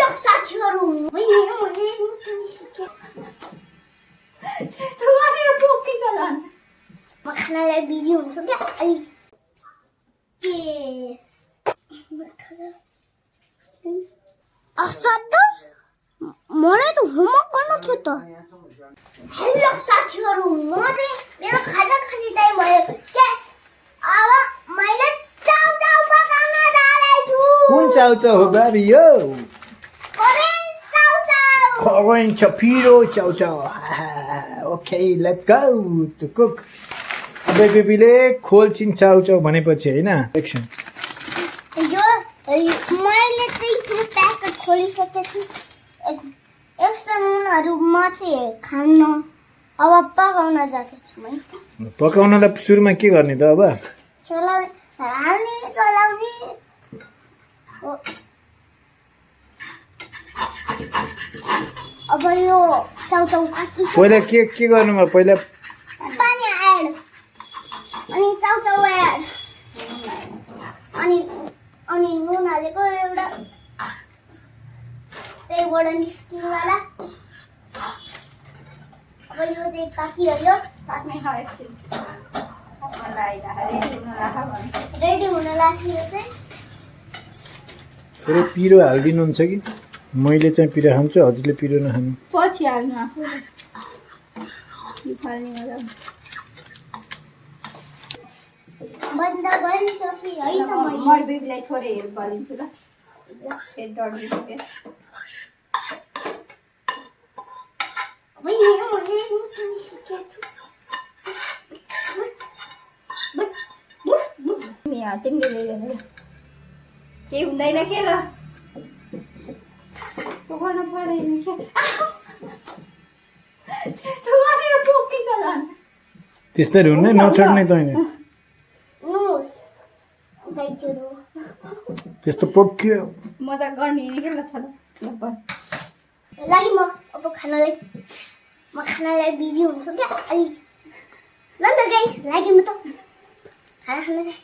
Hello साथीहरु म खानालाई बिजी हुन्छु क्या अलि यस असाध्य मलाई त होमवर्क गर्नु थियो त हेलो साथीहरु म चाहिँ मेरो खाजा खाने टाइम भयो के अब मैले चाउचाउ पकाउन जाँदैछु कुन चाउचाउ हो बाबी यो Korean chow chow Korean chapiro chow chow. Okay, let's go to cook. अबे बेबीले खोल्छिन चाउ चाउ भनेपछि हैन एक्सन यो मैले चाहिँ पुरो प्याकेट खोलिसकेछु यस्तो नुनहरु म चाहिँ खान्न अब पकाउन जाँदैछु म पकाउनलाई सुरुमा के गर्ने त अब चलाउने हाल्ने चलाउने अब यो चाउचाउ काट्छु पहिला के गर्नुमा पहिला पानी एड अनि चाउचाउ एड अनि नुन हालेको एउटा त्यहीबाट निस्किनुवाला अब यो चाहिँ पाकिहाल्यो पाक्ने छ एकछिन रेडी हुन लाग्छ यो चाहिँ थोरै पिरो हाल्दिनुहुन्छ कि मैले चाहिँ पिरो खान्छु हजुरले पिरो नखानु पछि हाल्नु आफू यो फाल्ने मजा बन्द गरिसके है त म बेबीलाई थोरै हेल्प गरिदिन्छु ल फेरि डढिसक्यो यहाँ तिमीले केही हुँदैन के ल गर्न पर्दैन के त्यस्तो गरेर पोकिन्छ झन् त्यस्तै हुने नछोड्ने त हैन नुस गाइजहरु त्यस्तो पोक्यो मजा गर्ने नि के ल छ लागि म अब खानालाई बिजी हुन्छु क्या अलि ल गाइस लागि म त खाना खान जाए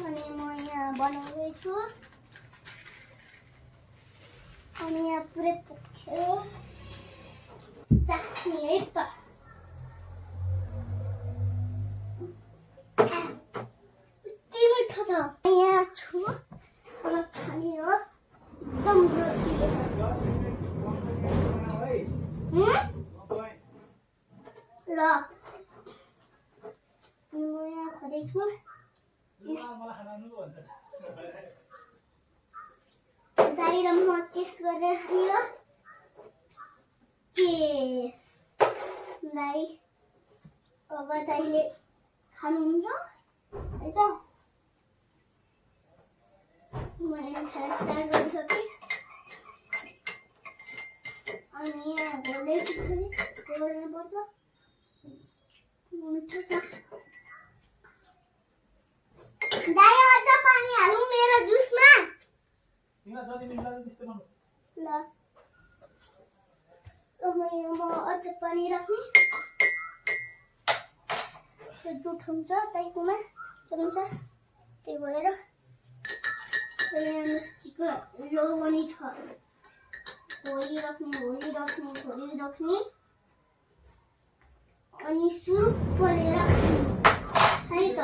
अनि म यहाँ बनाउँदैछु अनि यहाँ पुरै पुग्यो चाख्ने है त कति मिठो छ यहाँ छु खाना खाने हो एकदम रसिलो ल म यहाँ खदैछु दाइ र म टेस्ट गरेर खायो चेस दाइ अब दाइले खानुहुन्छ है त मैले खाना स्टार्ट गरिसकेँ अनि यहाँ घोल्दैछु फेरि गर्नुपर्छ मिठो छ दाइ अझ पानी हालौँ मेरो जुसमा ल म अझ पानी राख्ने जुट हुन्छ दाइकोमा चम्चा त्यही भएर यहाँ मिस्टीको लो पनि छ घोलिराख्ने अनि सुप गरेर है त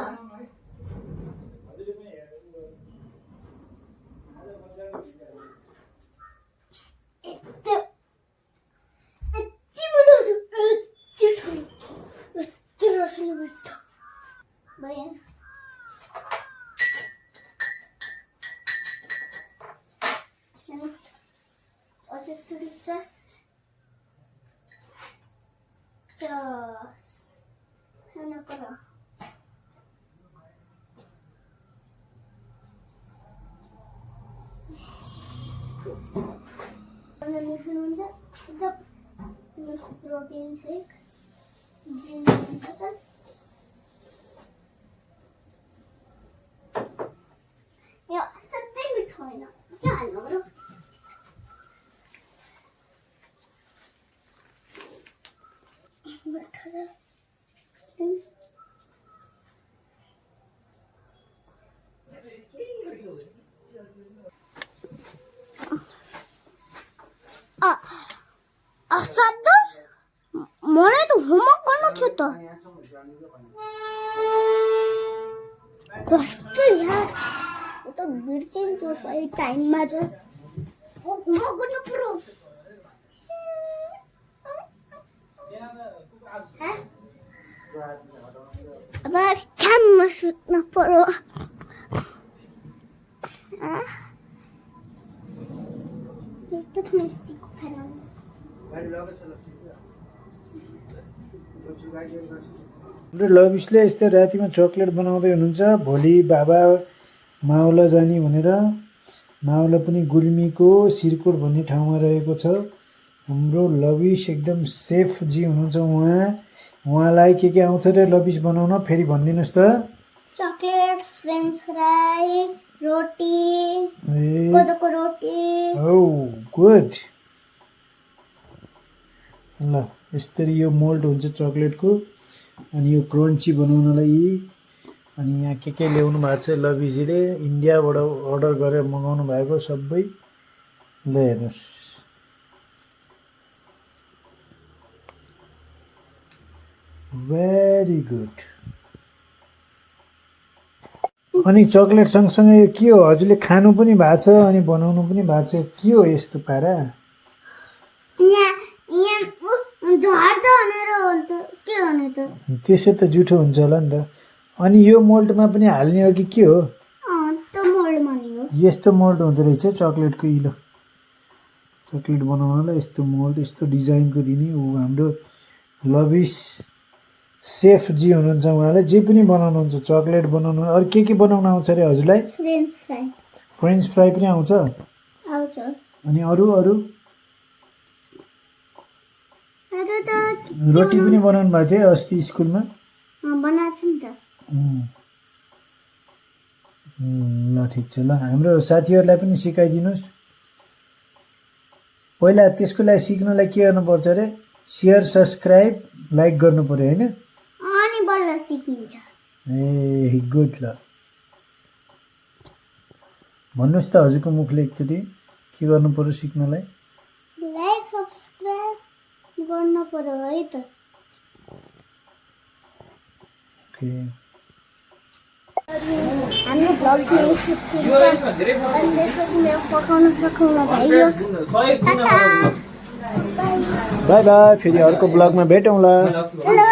प्रोटीन शेक जिम यो सधैँ मिठो होइन के हाल्नु पर्यो मिठो छ होमवर्क गर्नु थियो त कस्तो यार म त बिर्सिन्छु सही टाइममा चाहिँ होमवर्क गर्नु पर्यो अब छाममा सुत्नु पर्यो मेसीको फेराउनु हाम्रो लभिसले यस्तो रातिमा चक्लेट बनाउँदै हुनुहुन्छ भोलि बाबा मावला जाने भनेर मावला पनि गुल्मीको सिरकोट भन्ने ठाउँमा रहेको छ हाम्रो लभिस एकदम सेफ जी हुनुहुन्छ उहाँलाई के आउँछ रे लभिस बनाउन फेरि भनिदिनुहोस् त चकलेट फ्रेन्च फ्राई रोटी कोदोको रोटी ओ गुड ल यसरी यो मोल्ड हुन्छ चक्लेटको अनि यो क्रन्ची बनाउनलाई अनि यहाँ के ल्याउनु भएको छ लभिजीले इन्डियाबाट अर्डर गरेर मगाउनु भएको सबै ल हेर्नुहोस् भेरी गुड अनि चक्लेट सँगसँगै यो के हो हजुरले खानु पनि भएको छ अनि बनाउनु पनि भएको छ के हो यस्तो पारा झर्छ भनेर हो नि त के गर्ने त त्यसो त जुठो हुन्छ होला नि त अनि यो मोल्डमा पनि हाल्ने हो कि के हो त्यो मोल्डमा नि हो यस्तो मोल्ड हुँदो रहेछ चक्लेटको ल चक्लेट बनाउनलाई यस्तो मोल्ड यस्तो डिजाइनको दिने ऊ हाम्रो लभिस सेफ जी हुनुहुन्छ उहाँलाई जे पनि बनाउनुहुन्छ चक्लेट बनाउनु अरू के बनाउन आउँछ अरे हजुरलाई फ्रेन्च फ्राई पनि आउँछ अनि अरू रोटी पनि बनाउनु भएको थियो अस्ति स्कुलमा बनाएको नि त ल ठिक छ ल हाम्रो साथीहरूलाई पनि सिकाइदिनुहोस् पहिला त्यसको लागि सिक्नलाई के गर्नुपर्छ अरे सेयर सब्सक्राइब लाइक गर्नु पर्यो होइन अनि बल्ल सिकिन्छ ए गुड ल भन्नुहोस् त हजुरको मुखले एकचोटि के गर्नु पर्यो सिक्नलाई लाइक सब्सक्राइब गर्नु पर्यो है त ओके हाम्रो भ्लग चाहिँ सकिन्छ अनि त्यसपछि मेरो पकाउन सक्नुमा भयो बाई बाई फेरि अर्को ब्लगमा भेटौँला ल